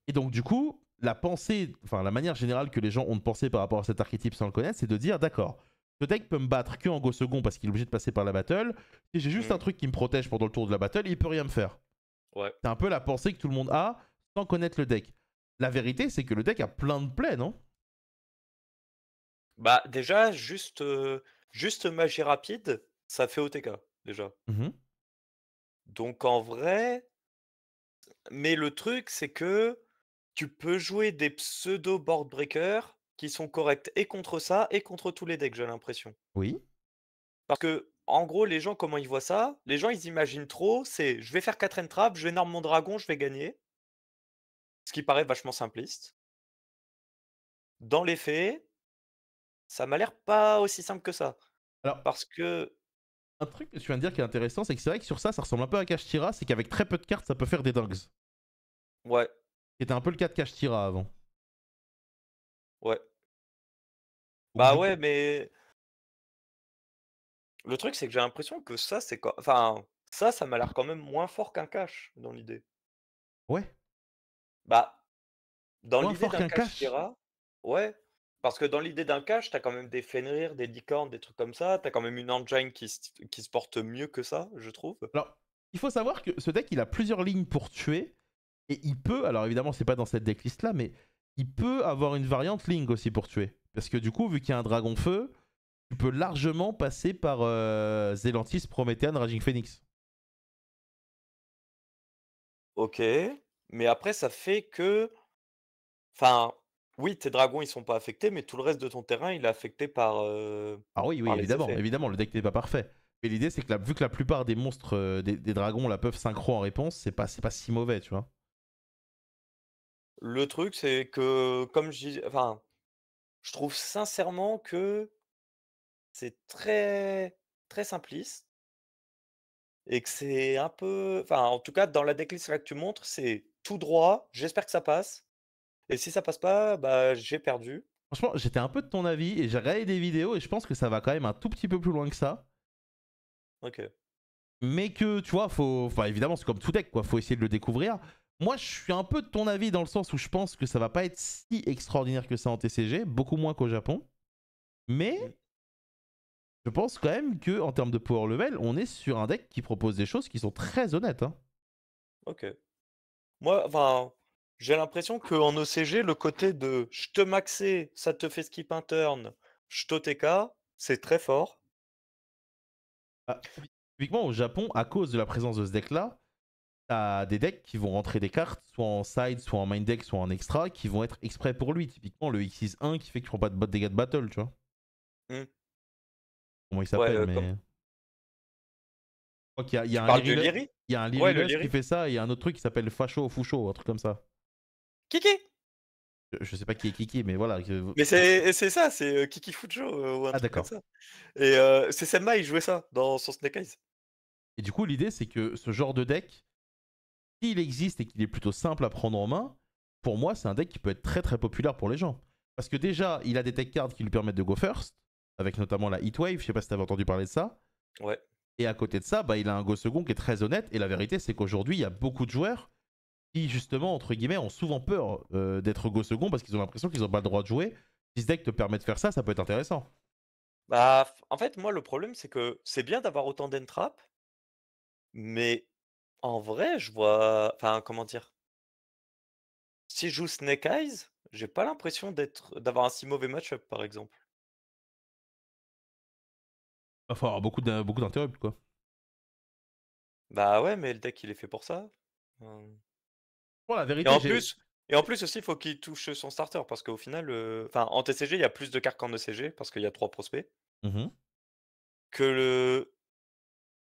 Et donc, du coup, la pensée, enfin, la manière générale que les gens ont de penser par rapport à cet archétype sans le connaître, c'est de dire d'accord, ce deck peut me battre que en go second parce qu'il est obligé de passer par la battle. Si j'ai juste un Mmh. truc qui me protège pendant le tour de la battle, il peut rien me faire. Ouais. C'est un peu la pensée que tout le monde a sans connaître le deck. La vérité, c'est que le deck a plein de plays, non? Bah, déjà, juste magie rapide, ça fait OTK, déjà. Mhm. Donc en vrai mais le truc, c'est que tu peux jouer des pseudo board breakers qui sont corrects et contre ça et contre tous les decks, j'ai l'impression. Oui. Parce que en gros, les gens, comment ils voient ça? Les gens, ils imaginent trop, c'est: «Je vais faire 4 entraps, je vais norme mon dragon, je vais gagner». Ce qui paraît vachement simpliste. Dans les faits, ça m'a l'air pas aussi simple que ça. Alors, Parce que un truc que tu viens de dire qui est intéressant, c'est que c'est vrai que sur ça, ça ressemble un peu à Kashtira, c'est qu'avec très peu de cartes, ça peut faire des dingues. ouais, C'était un peu le cas de Kashtira avant. ouais. Donc, Bah, du coup, ouais, mais le truc, c'est que j'ai l'impression que ça, c'est quand enfin, ça m'a l'air quand même moins fort qu'un cash, dans l'idée. ouais, Bah, dans moins l'idée fort d'un qu'un cache cash. Tira, ouais, parce que dans l'idée d'un cache, t'as quand même des Fenrir, des licornes, des trucs comme ça. T'as quand même une engine qui se porte mieux que ça, je trouve. Alors, il faut savoir que ce deck, il a plusieurs lignes pour tuer. Et il peut, alors évidemment, c'est pas dans cette decklist là, mais il peut avoir une variante Ling aussi pour tuer. Parce que du coup, vu qu'il y a un dragon feu, tu peux largement passer par Zelantis, Promethean, Raging Phoenix. OK, mais après ça fait que enfin, oui, tes dragons, ils sont pas affectés, mais tout le reste de ton terrain, il est affecté Ah oui, oui, par les évidemment, effets. évidemment, le deck n'est pas parfait. Mais l'idée, c'est que vu que la plupart des monstres, des dragons, la peuvent synchro en réponse, c'est pas si mauvais, tu vois. Le truc, c'est que comme je dis enfin, je trouve sincèrement que c'est très, très simpliste et que c'est un peu enfin, en tout cas, dans la decklist là que tu montres, c'est tout droit, j'espère que ça passe et si ça passe pas, bah, j'ai perdu. Franchement, j'étais un peu de ton avis et j'ai regardé des vidéos et je pense que ça va quand même un tout petit peu plus loin que ça. OK. Mais que, tu vois, faut. Enfin, évidemment, c'est comme tout deck, quoi. Faut essayer de le découvrir. Moi, je suis un peu de ton avis dans le sens où je pense que ça va pas être si extraordinaire que ça en TCG, beaucoup moins qu'au Japon. Mais Mmh. je pense quand même que en termes de power level, on est sur un deck qui propose des choses qui sont très honnêtes, hein. OK. Moi, enfin, j'ai l'impression qu'en OCG, le côté de je te maxais, ça te fait skip un turn, je t'OTK, c'est très fort. Ah, typiquement, au Japon, à cause de la présence de ce deck-là, t'as des decks qui vont rentrer des cartes, soit en side, soit en main deck, soit en extra, qui vont être exprès pour lui. Typiquement, le X6-1 qui fait que tu prends pas de dégâts de battle, tu vois. Mmh. Comment il Ouais, s'appelle, comme mais. Je crois qu'il y a tu un parles du Lyrilusc, Lyri? il y a un Ouais, le Lyrilusc qui Lyri. fait ça, et il y a un autre truc qui s'appelle Facho, Foucho, un truc comme ça. Kiki! Je sais pas qui est Kiki, mais voilà. Mais c'est ça, c'est, Kiki Fujo, ou un Ah, truc comme d'accord. ça et c'est Senma, il jouait ça dans son Snake Eyes. Et du coup, l'idée, c'est que ce genre de deck, s'il existe et qu'il est plutôt simple à prendre en main, pour moi, c'est un deck qui peut être très très populaire pour les gens. Parce que déjà, il a des tech cards qui lui permettent de go first, avec notamment la Heatwave, je sais pas si t'avais entendu parler de ça. Ouais. Et à côté de ça, bah, il a un go second qui est très honnête. Et la vérité, c'est qu'aujourd'hui, il y a beaucoup de joueurs qui, justement, entre guillemets, ont souvent peur d'être go second parce qu'ils ont l'impression qu'ils n'ont pas le droit de jouer. Si ce deck te permet de faire ça, ça peut être intéressant. Bah, f en fait, moi, le problème, c'est que c'est bien d'avoir autant d'entraps, mais en vrai, je vois enfin, comment dire? Si je joue Snake Eyes, j'ai pas l'impression d'avoir un si mauvais match-up, par exemple. Il va falloir beaucoup d'interrupts, quoi. Bah, ouais, mais le deck, il est fait pour ça. Hem Bon, la et vérité, en j'ai. plus et en plus aussi, il faut qu'il touche son starter parce qu'au final, enfin, en TCG, il y a plus de cartes qu'en ECG parce qu'il y a 3 prospects. Mhm. Que le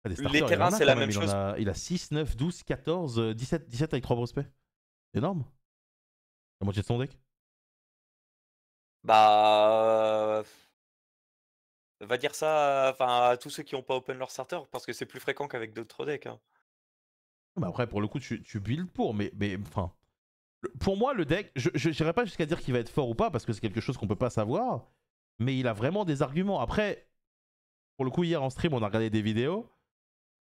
Ah, des les starters, il terrains, en a c'est quand la même. même chose. Il a 6, 9, 12, 14, 17, 17 avec 3 prospects. C'est énorme. La moitié de son deck. Bah, va dire ça, enfin, à tous ceux qui ont pas open leur starter parce que c'est plus fréquent qu'avec d'autres decks, hein. Bah après, pour le coup, tu builds pour, mais enfin. Pour moi, le deck, je n'irai pas jusqu'à dire qu'il va être fort ou pas, parce que c'est quelque chose qu'on peut pas savoir, mais il a vraiment des arguments. Après, pour le coup, hier en stream, on a regardé des vidéos,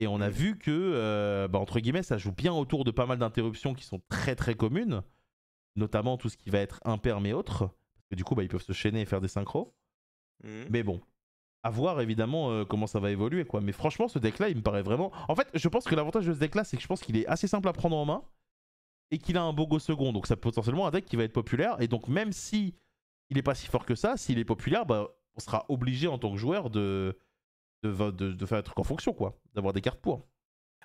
et on a Mmh. vu que, entre guillemets, ça joue bien autour de pas mal d'interruptions qui sont très très communes, notamment tout ce qui va être imperm et autres, parce que du coup, ils peuvent se chaîner et faire des synchros. Mmh. Mais bon, à voir évidemment comment ça va évoluer, quoi. Mais franchement, ce deck-là, il me paraît vraiment. En fait, je pense que l'avantage de ce deck-là, c'est que je pense qu'il est assez simple à prendre en main et qu'il a un beau go second. Donc, c'est potentiellement un deck qui va être populaire. Et donc, même si il est pas si fort que ça, s'il est populaire, on sera obligé en tant que joueur de faire un truc en fonction, quoi. D'avoir des cartes pour.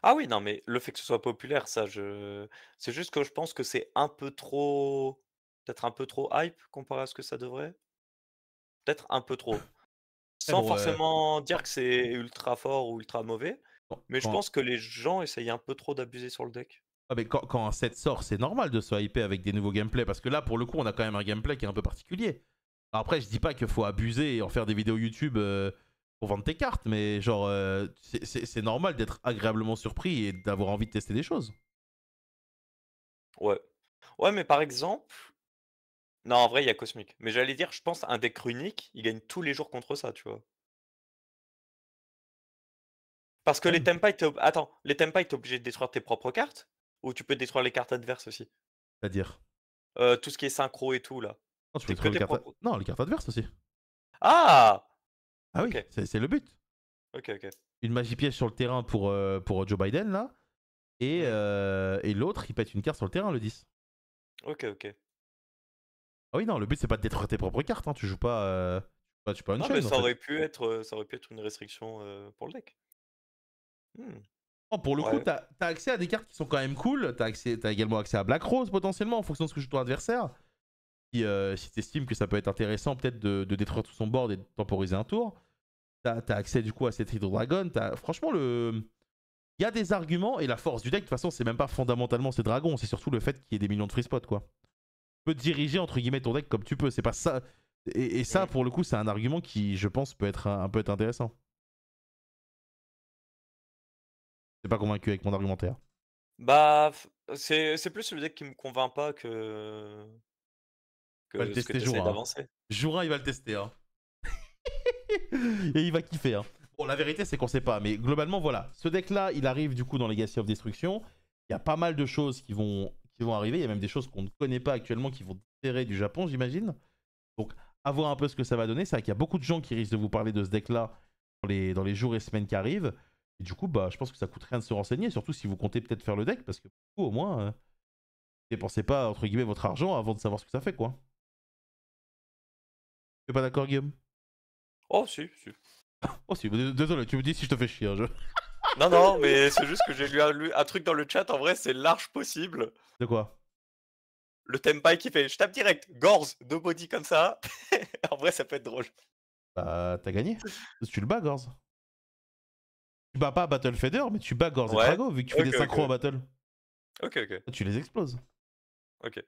Ah oui, non, mais le fait que ce soit populaire, ça je c'est juste que je pense que c'est un peu trop peut-être un peu trop hype comparé à ce que ça devrait? Peut-être un peu trop. Mais Sans bon, forcément dire quand, que c'est ultra fort ou ultra mauvais, mais je quand, pense que les gens essayent un peu trop d'abuser sur le deck. ah, mais quand un set sort, c'est normal de se hyper avec des nouveaux gameplays. Parce que là, pour le coup, on a quand même un gameplay qui est un peu particulier. Alors après, je dis pas qu'il faut abuser et en faire des vidéos YouTube pour vendre tes cartes, mais genre, c'est normal d'être agréablement surpris et d'avoir envie de tester des choses. Ouais. Ouais, mais par exemple non, en vrai, il y a Cosmic. Mais j'allais dire, je pense un deck runique, il gagne tous les jours contre ça, tu vois? Parce que les Même. Tempai, les Tempai, tu obligé de détruire tes propres cartes? Ou tu peux détruire les cartes adverses aussi? C'est-à-dire. Tout ce qui est synchro et tout là, Non, tu peux c'est que détruire les tes cartes. propres. Non, les cartes adverses aussi. Ah! Ah oui, OK, c'est le but. OK, OK. Une magie piège sur le terrain pour Joe Biden, là. Mmh. Et l'autre, il pète une carte sur le terrain, le 10. OK, OK. Ah oui, non, le but, c'est pas de détruire tes propres cartes. Hein. Tu joues pas. Tu joues pas Non, mais Unchained, en fait. ça aurait pu être une restriction, pour le deck. Mmh. Oh, pour le coup, Ouais. t'as accès à des cartes qui sont quand même cool. T'as également accès à Black Rose potentiellement en fonction de ce que joue ton adversaire. Si t'estimes que ça peut être intéressant peut-être de détruire tout son board et de temporiser un tour. T'as accès du coup à cette Hydro Dragon. Franchement, il y a des arguments et la force du deck, de toute façon, c'est même pas fondamentalement ces dragons, c'est surtout le fait qu'il y ait des millions de free spots, quoi. Tu peux diriger entre guillemets ton deck comme tu peux, c'est pas ça. Et ça, Mmh. pour le coup, c'est un argument qui, je pense, peut être un peu être intéressant. Je suis pas convaincu avec mon argumentaire. Bah, c'est plus le deck qui me convainc pas Il va le que ce que tester tu essaies Jourin. d'avancer. Jourin, il va le tester, hein. Et il va kiffer, hein. Bon, la vérité, c'est qu'on sait pas, mais globalement, voilà. Ce deck-là, il arrive du coup dans Legacy of Destruction. Il y a pas mal de choses qui vont arriver. Il y a même des choses qu'on ne connaît pas actuellement qui vont différer du Japon, j'imagine. Donc, à voir un peu ce que ça va donner. C'est vrai qu'il y a beaucoup de gens qui risquent de vous parler de ce deck-là dans les jours et semaines qui arrivent. Et du coup, je pense que ça coûte rien de se renseigner, surtout si vous comptez peut-être faire le deck, parce que du coup, au moins, dépensez pas, entre guillemets, votre argent avant de savoir ce que ça fait, quoi. Tu es pas d'accord, Guillaume? Oh si, si. Oh si, désolé, tu me dis si je te fais chier, hein, Non, non, mais c'est juste que j'ai lu un truc dans le chat, en vrai, c'est large possible. De quoi? Le Tempai qui fait: «Je tape direct, Gorz, 2 body comme ça». En vrai, ça peut être drôle. Bah, t'as gagné. Tu le bats, Gorz. Tu bats pas Battle Fader, mais tu bats Gorz et Ouais. Trago, vu que tu fais des OK, synchros en OK. battle. OK, OK. Tu les exploses. OK.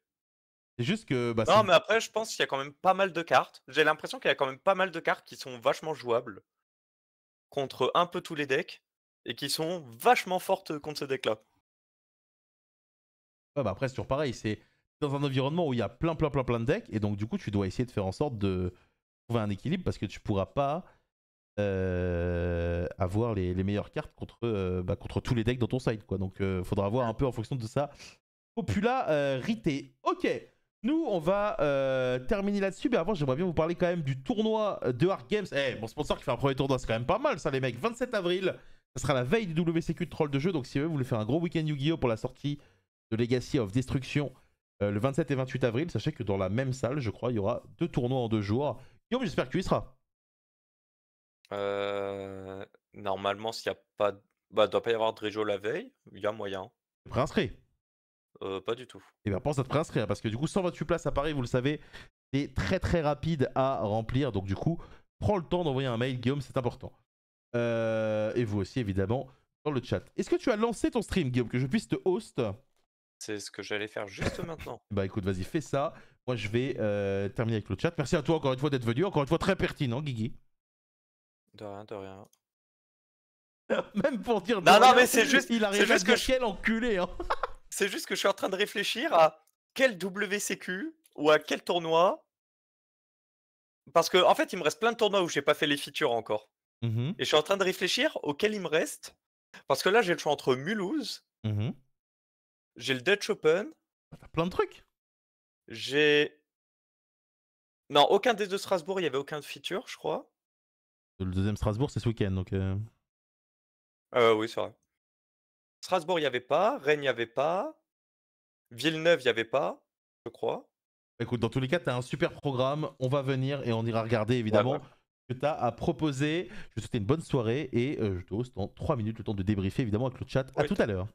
C'est juste que, Non, mais après, je pense qu'il y a quand même pas mal de cartes. J'ai l'impression qu'il y a quand même pas mal de cartes qui sont vachement jouables contre un peu tous les decks et qui sont vachement fortes contre ce deck-là. ouais, après, c'est toujours pareil. C'est dans un environnement où il y a plein de decks, et donc, du coup, tu dois essayer de faire en sorte de trouver un équilibre parce que tu pourras pas avoir les meilleures cartes contre tous les decks dans ton side, quoi. Donc, faudra voir un peu en fonction de sa popularité. Ok. Nous, on va terminer là-dessus. Mais avant, j'aimerais bien vous parler quand même du tournoi de Hard Games. Eh, mon sponsor qui fait un premier tournoi, c'est quand même pas mal, ça, les mecs. 27 avril, ça sera la veille du WCQ de troll de jeu. Donc, si vous voulez faire un gros week-end Yu-Gi-Oh! Pour la sortie de Legacy of Destruction le 27 et 28 avril, sachez que dans la même salle, je crois, il y aura 2 tournois en 2 jours. Guillaume, j'espère que tu y seras. Normalement, s'il y a pas d bah, doit pas y avoir de réjo la veille, il y a moyen. T'es préinscrit. Pas du tout. Et bien, pense à te préinscrire parce que du coup, 128 places à Paris, vous le savez, c'est très très rapide à remplir. Donc, du coup, prends le temps d'envoyer un mail, Guillaume, c'est important. Et vous aussi, évidemment, dans le chat. Est-ce que tu as lancé ton stream, Guillaume, que je puisse te host? C'est ce que j'allais faire juste maintenant. Bah écoute, vas-y, fais ça. Moi, je vais terminer avec le chat. Merci à toi encore une fois d'être venu. Encore une fois, très pertinent, Guigui. De rien, de rien. Même pour dire de Non, non, rien, mais c'est il c'est arrive à juste que dire quel enculé, hein. c'est juste que je suis en train de réfléchir à quel WCQ ou à quel tournoi parce qu'en fait, il me reste plein de tournois où j'ai pas fait les features encore Mhm, et je suis en train de réfléchir auquel il me reste parce que là, j'ai le choix entre Mulhouse, mhm. j'ai le Dutch Open, Bah, t'as plein de trucs. j'ai non, aucun des 2 Strasbourg, il y avait aucun feature, je crois. Le deuxième Strasbourg, c'est ce week-end, donc. Oui, c'est vrai. Strasbourg, il y avait pas, Rennes, il y avait pas, Villeneuve, il y avait pas, je crois. Écoute, dans tous les cas, t'as un super programme. On va venir et on ira regarder Ouais, évidemment bah, ce que t'as à proposer. Je te souhaite une bonne soirée et je te hausse dans 3 minutes le temps de débriefer évidemment avec le chat. À oui. tout à l'heure.